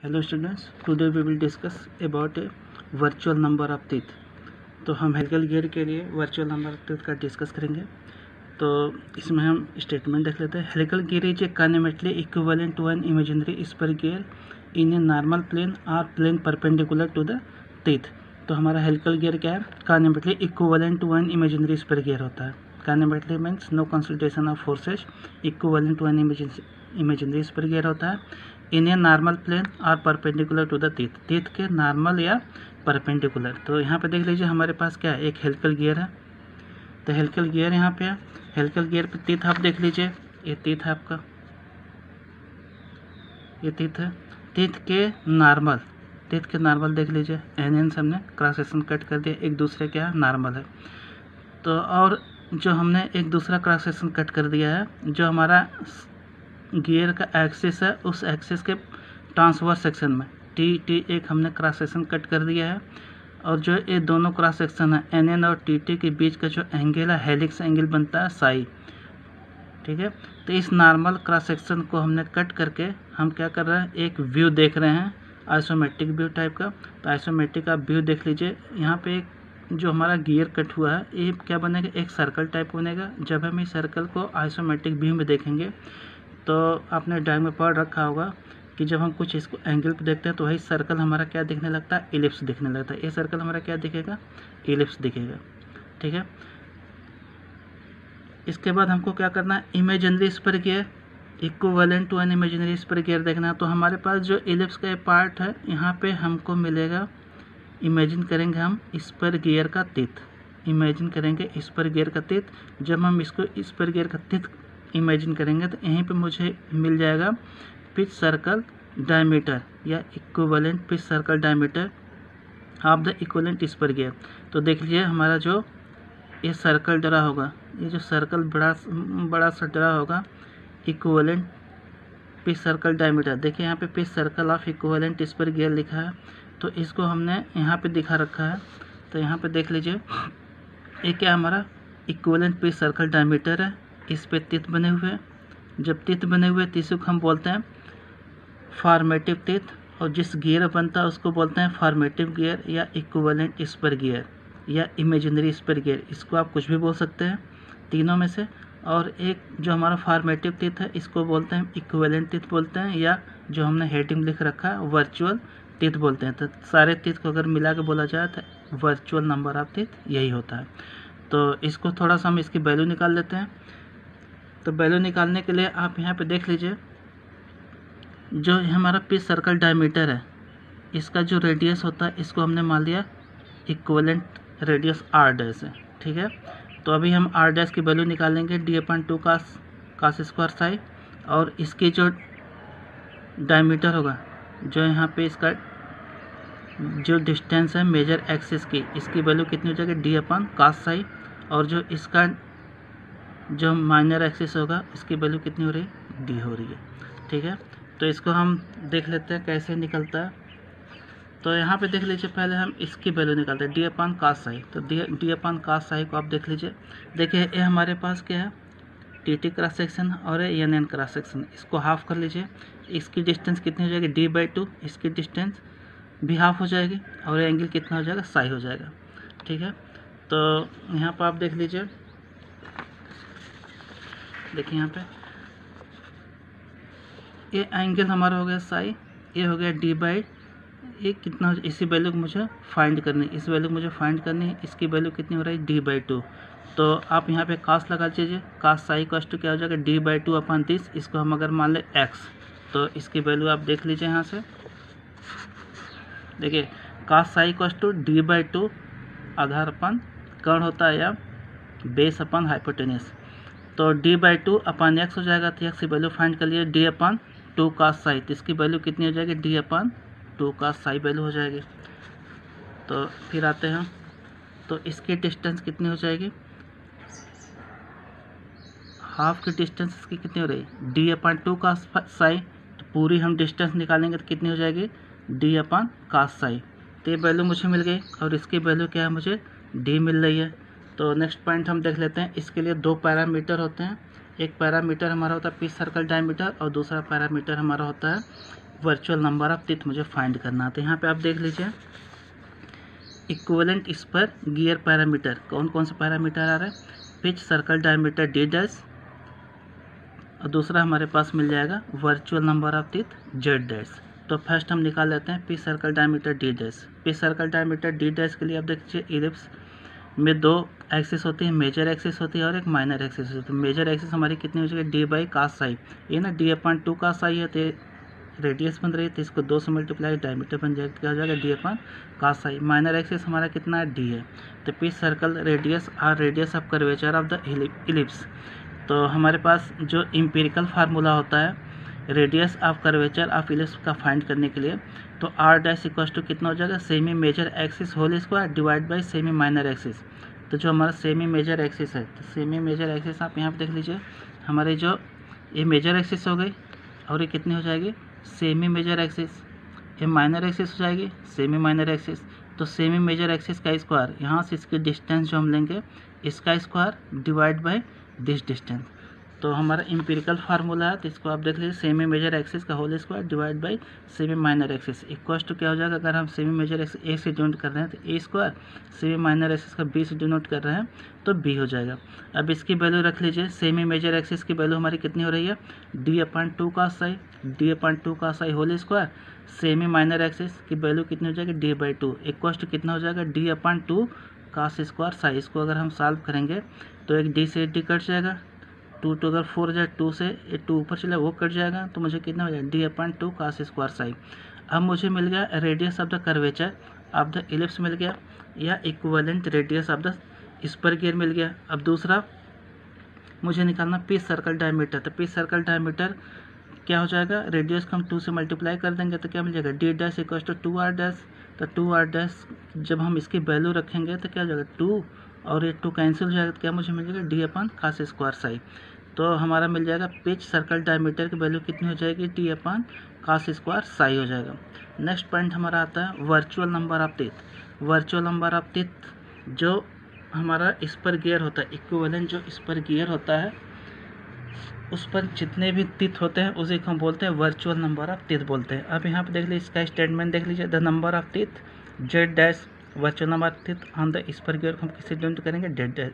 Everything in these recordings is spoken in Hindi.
Hello students, today we will discuss about a virtual number of teeth. तो हम हेलिकल गियर के लिए वर्चुअल नंबर ऑफ टीथ का डिस्कस करेंगे। तो इसमें हम स्टेटमेंट देख लेते हैं। Helical gear is a kinematically equivalent to an imaginary spur gear in a normal plane और plane perpendicular to the teeth. तो हमारा हेलिकल गियर क्या है? Kinematically equivalent to an imaginary spur gear होता है। Kinematically means no consultation of forces, equivalent to an imaginary spur gear होता है इन ए नॉर्मल प्लेन और परपेंडिकुलर टू द टीथ के नॉर्मल या परपेंडिकुलर। तो यहाँ पे देख लीजिए हमारे पास क्या है, एक हेलिकल गियर है। तो हेलिकल गियर यहाँ पे है। हेलिकल गियर पे टीथ आप देख लीजिए, ये टीथ है आपका, ये टीथ है। टीथ के नॉर्मल देख लीजिए, एन से हमने क्रॉस सेक्शन कट कर दिया, एक दूसरे क्या है, नॉर्मल है। तो और जो हमने एक दूसरा क्रॉस सेक्शन कट कर दिया है, जो हमारा गियर का एक्सिस है, उस एक्सिस के ट्रांसवर्स सेक्शन में टी एक हमने क्रॉस सेक्शन कट कर दिया है। और जो ये दोनों क्रॉस सेक्शन है एन और टी के बीच का जो एंगल है, हेलिक्स एंगल बनता है साई। ठीक है। तो इस नॉर्मल क्रॉस सेक्शन को हमने कट करके हम क्या कर रहे हैं, एक व्यू देख रहे हैं, आइसोमेट्रिक व्यू टाइप का। तो आइसोमेट्रिक आप व्यू देख लीजिए। यहाँ पे एक जो हमारा गियर कट हुआ है, ये क्या बनेगा, एक सर्कल टाइप बनेगा। जब हम इस सर्कल को आइसोमेट्रिक व्यू में देखेंगे तो आपने ड्राइंग में पढ़ रखा होगा कि जब हम कुछ इसको एंगल पे देखते हैं तो वही सर्कल हमारा क्या दिखने लगता है, इलिप्स दिखने लगता है। ये सर्कल हमारा क्या दिखेगा, इलिप्स दिखेगा। ठीक है। इसके बाद हमको क्या करना है, imaginary spur gear equivalent to an imaginary spur gear देखना है। तो हमारे पास जो इलिप्स का पार्ट है, यहाँ पे हमको मिलेगा, इमेजिन करेंगे हम स्पर गियर का टीथ, इमेजिन करेंगे स्पर गियर का टीथ। जब हम इसको स्पर गियर का टीथ इमेजिन करेंगे तो यहीं पे मुझे मिल जाएगा पिच सर्कल डायमीटर या equivalent pitch circle diameter of the equivalent spur gear. तो देख लीजिए हमारा जो ये सर्कल डरा होगा, ये जो सर्कल बड़ा सा डरा होगा, इक्विवेलेंट पिच सर्कल डायमीटर। देखिए यहाँ पे pitch circle of equivalent spur gear लिखा है, तो इसको हमने यहाँ पे दिखा रखा है। तो यहाँ पे देख लीजिए ये क्या हमारा इक्विवेलेंट पिच सर्कल डायमीटर है। इस पे टीथ बने हुए हैं। जब टीथ बने हुए टीथ को हम बोलते हैं फॉर्मेटिव टीथ, और जिस गियर बनता है उसको बोलते हैं फॉर्मेटिव गियर या इक्विवेलेंट स्पर गियर या इमेजिनरी स्पर गियर। इसको आप कुछ भी बोल सकते हैं तीनों में से। और एक जो हमारा फॉर्मेटिव टीथ है, इसको बोलते हैं इक्विवेलेंट टीथ बोलते हैं, या जो हमने हेडिंग लिख रखा है वर्चुअल टीथ बोलते हैं। तो सारे टीथ को अगर मिला के बोला जाए तो वर्चुअल नंबर ऑफ टीथ यही होता है। तो इसको थोड़ा सा हम इसकी वैल्यू निकाल लेते हैं। तो वैल्यू निकालने के लिए आप यहाँ पे देख लीजिए, जो हमारा पिच सर्कल डायमीटर है, इसका जो रेडियस होता है, इसको हमने मान लिया इक्विवेलेंट रेडियस आर डैश है। ठीक है। तो अभी हम आर डैश की वैल्यू निकालेंगे d/2 कास स्क्वायर साई, और इसकी जो डायमीटर होगा, जो यहाँ पे इसका जो डिस्टेंस है मेजर एक्सिस की, इसकी वैल्यू कितनी हो जाएगी, d/cos साई। और जो इसका जो माइनर एक्सिस होगा, इसकी वैल्यू कितनी हो रही है, डी हो रही है। ठीक है। तो इसको हम देख लेते हैं कैसे निकलता है। तो यहाँ पे देख लीजिए, पहले हम इसकी वैल्यू निकालते हैं d/cos साई। तो d/cos साई को आप देख लीजिए। देखिए ये हमारे पास क्या है, टी क्रॉस सेक्शन और एन क्रॉस सेक्शन। इसको हाफ कर लीजिए। इसकी डिस्टेंस कितनी हो जाएगी, d/2। इसकी डिस्टेंस भी हाफ हो जाएगी, और एंगल कितना हो जाएगा, साई हो जाएगा। ठीक है। तो यहाँ पर आप देख लीजिए, देखिए यहाँ पे ये एंगल हमारा हो गया साई, ये हो गया d/, ये कितना, इसी वैल्यू को मुझे फाइंड करनी है, इस वैल्यू को मुझे फाइंड करनी है। इसकी वैल्यू कितनी हो रही है, d/2। तो आप यहाँ पे कास लगा दीजिए। कास साई कॉस्ट क्या हो जाएगा, d/2/30। इसको हम अगर मान ले x, तो इसकी वैल्यू आप देख लीजिए यहाँ से। देखिए कास साई कॉस्ट d/2 आधार अपन कर्ण होता है, या बेस अपन हाइपोटेन्यूस। तो d/2/x हो जाएगा। तो x की वैल्यू फाइंड कर लिए, d/2 cos साई। तो इसकी वैल्यू कितनी हो जाएगी, d/2 cos साई वैल्यू हो जाएगी। तो फिर आते हैं, तो इसकी डिस्टेंस कितनी हो जाएगी, हाफ की डिस्टेंस इसकी कितनी हो रही है, d/2 cos साई। तो पूरी हम डिस्टेंस निकालेंगे तो कितनी हो जाएगी, d/cos साई। तो ये वैल्यू मुझे मिल गई, और इसकी वैल्यू क्या है, मुझे d मिल रही है। तो नेक्स्ट पॉइंट हम देख लेते हैं। इसके लिए दो पैरामीटर होते हैं। एक पैरामीटर हमारा होता है पिच सर्कल डायमीटर, और दूसरा पैरामीटर हमारा होता है वर्चुअल नंबर ऑफ टीथ मुझे फाइंड करना है। तो यहाँ पे आप देख लीजिए इक्विवेलेंट स्पर गियर पैरामीटर, कौन कौन से पैरामीटर आ रहे हैं, pitch, circle diameter D dash, और दूसरा हमारे पास मिल जाएगा virtual number of teeth Z dash. तो फर्स्ट हम निकाल लेते हैं pitch circle diameter D dash. Pitch circle diameter D dash के लिए आप देखिए इलिप्स में दो एक्सिस होती है, मेजर एक्सिस होती है और एक माइनर एक्सिस होती है। मेजर एक्सिस हमारी कितनी हो जाएगी, डी बाई कास साई, ये ना डी अपन टू कास साई है, तो रेडियस बन रही है तो इसको 2 से मल्टीप्लाई डायमीटर बन जाएगा, क्या हो जाएगा डी अपन कास साई। माइनर एक्सिस हमारा कितना है, डी है। तो पिच सर्कल रेडियस और radius of curvature of the ellipse. तो हमारे पास जो इम्पिरिकल फार्मूला होता है radius of curvature of ellipse का फाइंड करने के लिए, तो आर डैश इक्वल टू कितना हो जाएगा, semi major axis whole square divide by semi minor axis. तो जो हमारा सेमी मेजर एक्सिस है, तो सेमी मेजर एक्सिस आप यहाँ पे देख लीजिए, हमारे जो ये मेजर एक्सिस हो गई और ये कितनी हो जाएगी, सेमी मेजर एक्सिस, ये माइनर एक्सिस हो जाएगी सेमी माइनर एक्सिस। तो सेमी मेजर एक्सिस का स्क्वायर, यहाँ से इसकी डिस्टेंस जो हम लेंगे इसका square divide by this distance. तो हमारा इम्पिरिकल फार्मूला है, तो इसको आप देख लीजिए सेमी मेजर एक्सिस का whole square divide by semi minor axis equals to क्या हो जाएगा, अगर हम सेमी मेजर एक्सिस ए से डिनोट कर रहे हैं तो ए स्क्वायर, सेमी माइनर एक्सिस का बी से डिनोट कर रहे हैं तो बी हो जाएगा। अब इसकी वैल्यू रख लीजिए, सेमी मेजर एक्सिस की वैल्यू हमारी कितनी हो रही है, डी अपन टू का साई, डी अपन टू का psi whole square, semi minor axis की वैल्यू कितनी हो जाएगी, D by two equals to कितना हो जाएगा, D upon two cos square psi. इसको अगर हम सॉल्व करेंगे तो एक डी से डी कट जाएगा, 2 तो अगर 4 जाए 2 से 2 ऊपर चला वो कट जाएगा, तो मुझे कितना हो जाएगा, D upon two cos square psi. अब मुझे मिल गया radius of the curvature of the ellipse मिल गया, या equivalent radius of the spur gear मिल गया। अब दूसरा मुझे निकालना पिच सर्कल डायमीटर। तो पिच सर्कल डायमीटर क्या हो जाएगा, रेडियस को हम 2 से मल्टीप्लाई कर देंगे तो क्या मिल जाएगा, D dash equal to 2r dash. तो 2r डैश जब हम इसकी वैल्यू रखेंगे तो क्या हो जाएगा, 2 और ये 2 कैंसिल हो जाएगा, तो क्या मुझे मिल जाएगा, D upon cos square psi. तो हमारा मिल जाएगा पिच सर्कल डायमीटर की वैल्यू कितनी हो जाएगी, टी अपन कास स्क्वायर साई हो जाएगा। नेक्स्ट पॉइंट हमारा आता है virtual number of teeth. Virtual number of teeth जो हमारा स्पर गियर होता है, इक्विवेलेंट जो स्पर गियर होता है उस पर जितने भी टीथ होते हैं उसे हम बोलते हैं वर्चुअल नंबर ऑफ टीथ बोलते हैं। अब यहाँ पे देख लीजिए इसका स्टेटमेंट देख लीजिए, the number of teeth Z dash, virtual number of teeth on the spur gear को हम किससे डिनोट करेंगे,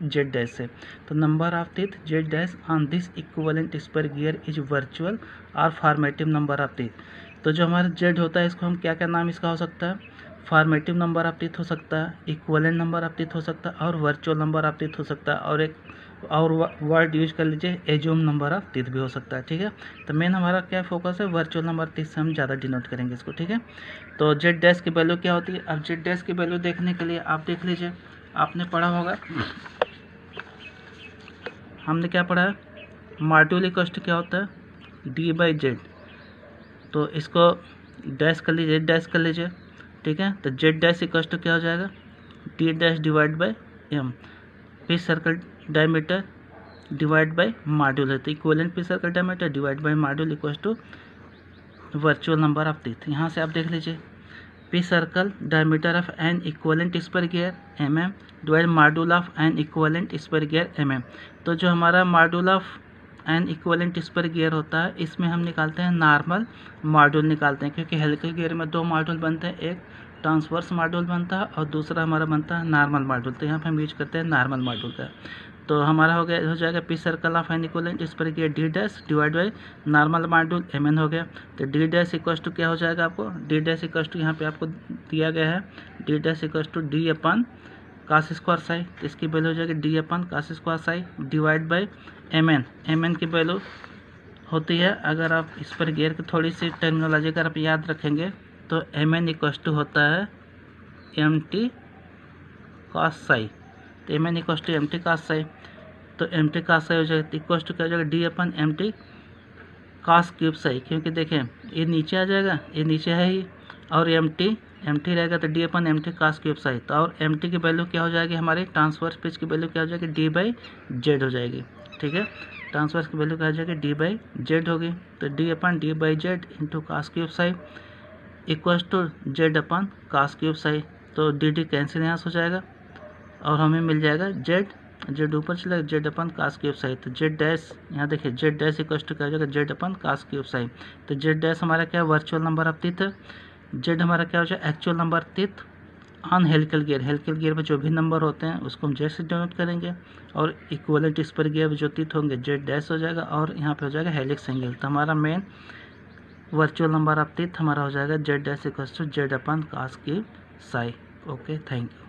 जेड डैश से। तो number of teeth Z dash on this equivalent spur gear is virtual और फॉर्मेटिव नंबर ऑफ टीथ। तो जो हमारा जेड होता है इसको हम क्या क्या नाम इसका हो सकता है, फॉर्मेटिव नंबर ऑफ टीथ हो सकता है, इक्विवेलेंट नंबर ऑफ टीथ हो सकता है और वर्चुअल नंबर ऑफ टीथ हो सकता है, और एक और वर्ड यूज कर लीजिए एज्यूम नंबर ऑफ टीथ भी हो सकता है। ठीक है, तो मेन हमारा क्या फोकस है, वर्चुअल नंबर टीथ से हम ज़्यादा डिनोट करेंगे इसको। ठीक है, तो जेड डैश की वैल्यू क्या होती है, अब जेड डैश की वैल्यू देखने के लिए आप देख लीजिए, आपने पढ़ा होगा, हमने क्या पढ़ा है, मॉड्यूल इक्वल क्या होता है, डी बाई जेड। तो इसको डैश कर लीजिए, डैश कर लीजिए। ठीक है, तो जेड डैश इक्वल टू क्या हो जाएगा, D dash divide by M. Pitch circle diameter divide by module है, तो equivalent pitch circle diameter divide by module equal to virtual number of teeth. यहाँ से आप देख लीजिए pitch circle diameter of an equivalent spur gear mm divide module of an equivalent spur gear mm। तो जो हमारा module of an equivalent spur gear होता है इसमें हम निकालते हैं नॉर्मल मॉड्यूल निकालते हैं, क्योंकि हेलिकल गियर में 2 मॉड्यूल बनते हैं, एक ट्रांसवर्स मॉड्यूल बनता है और दूसरा हमारा बनता है नॉर्मल मॉड्यूल। तो यहाँ पे हम यूज करते हैं नॉर्मल मॉड्यूल का। तो हमारा हो जाएगा pitch circle of an equivalent spur gear D dash divide by normal module mn हो गया। तो डी डैश इक्वल टू क्या हो जाएगा, आपको डी डैश इक्वल टू यहाँ पे आपको दिया गया है, D dash equal to D upon cos square psi. तो इसकी वैल्यू हो जाएगी D upon cos square psi divide by mn की वैल्यू होती है, अगर आप इस पर गियर की थोड़ी सी टर्मिनोलॉजी अगर आप याद रखेंगे तो mn इक्वल टू होता है mt कास साई। तो mn इक्वल टू mt कास साई, तो mt कास साई हो जाएगा, इक्वल टू क्या हो जाएगा, डी अपन mt कास क्यूब साई। क्योंकि देखें ये नीचे आ जाएगा, ये नीचे है ही, और mt रहेगा तो डी अपन mt कास क्यूब साई। तो और mt की वैल्यू क्या हो जाएगी, हमारी ट्रांसवर्स पिच की वैल्यू क्या हो जाएगी, डी बाई जेड हो जाएगी। ठीक है, ट्रांसवर्स की वैल्यू क्या हो जाएगी, डी बाई जेड होगी। तो D upon D by Z into cos cube psi equal to Z upon cos cube psi. तो डी डी कैंसिल यहाँ हो जाएगा और हमें मिल जाएगा जेड जेड ऊपर चला Z upon cos cube psi, तो जेड डैश यहाँ देखिए जेड डैश इक्वल टू क्या हो जाएगा Z upon cos cube psi. तो जेड डैश हमारा क्या है virtual number of teeth, Z हमारा क्या हो जाएगा actual number teeth on helical gear. Helical gear में जो भी नंबर होते हैं उसको हम जेड से डिनोट करेंगे, और इक्विवेलेंट स्पर गियर में जो टिथ होंगे जेड डैश हो जाएगा, और यहाँ पे हो जाएगा हेलिक्स एंगल। तो हमारा main virtual number of teeth हमारा हो जाएगा Z dash equal to Z upon cos cube psi. Okay, thank you.